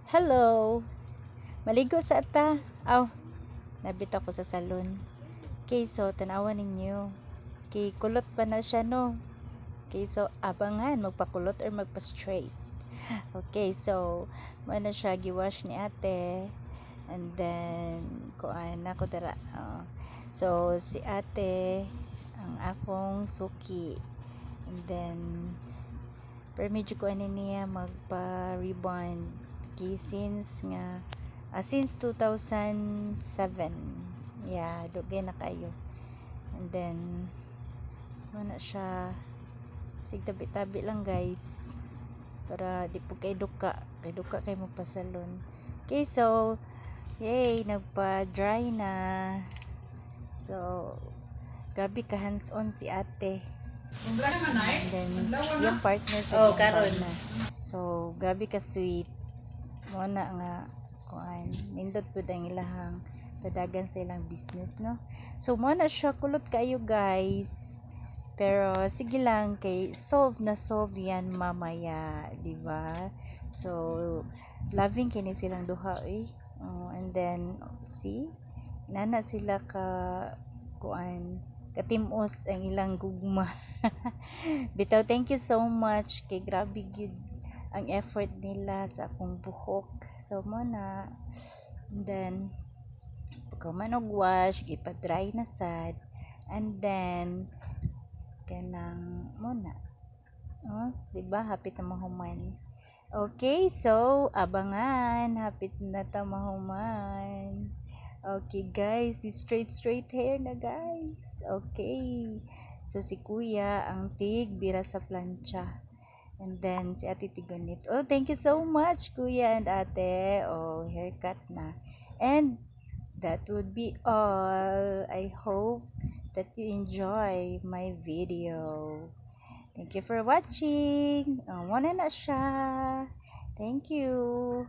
Hello! Maligo sa ata. Aw, nabit ako sa salon. Okay, so tanawan ninyo. Okay, kulot pa na siya no. Okay, so abangan magpakulot or magpa-straight. Okay, so mana siya giwash ni ate. And then kuan ako dara. So si ate ang akong suki. And then pero medyo ko ani niya magpa-rebond kay since 2007. Yeah, dugay na kayo. And then wala siya sig tabi-tabi lang guys para di po kay duka kay magpasalon. Okay, so yay, nagpa-dry na. So grabe ka hands on si ate. And then yung partner sa karon na. So grabe ka sweet. Mo na nga kuan nindot pud ang ilahang padagan sa ilang business no. So mo na siya kulot kayo guys. Pero sige lang kay solve yan mamaya, di ba? So loving kini silang duha and then see nana sila ka kuan katimos ang ilang gugma. Bitaw, thank you so much kay grabe gid ang effort nila sa akong buhok. So mo na then pagkaman og wash ipa-dry na sad and then kanang mo na di ba hapit na mahuman. Okay, so abangan hapit na ta mahuman. Okay guys, straight hair na guys. Okay, so si kuya ang tig bira sa plancha. And then si ate tigunit. Oh, thank you so much kuya and ate. Oh, haircut na. And that would be all. I hope that you enjoy my video. Thank you for watching. Muna na siya. Thank you.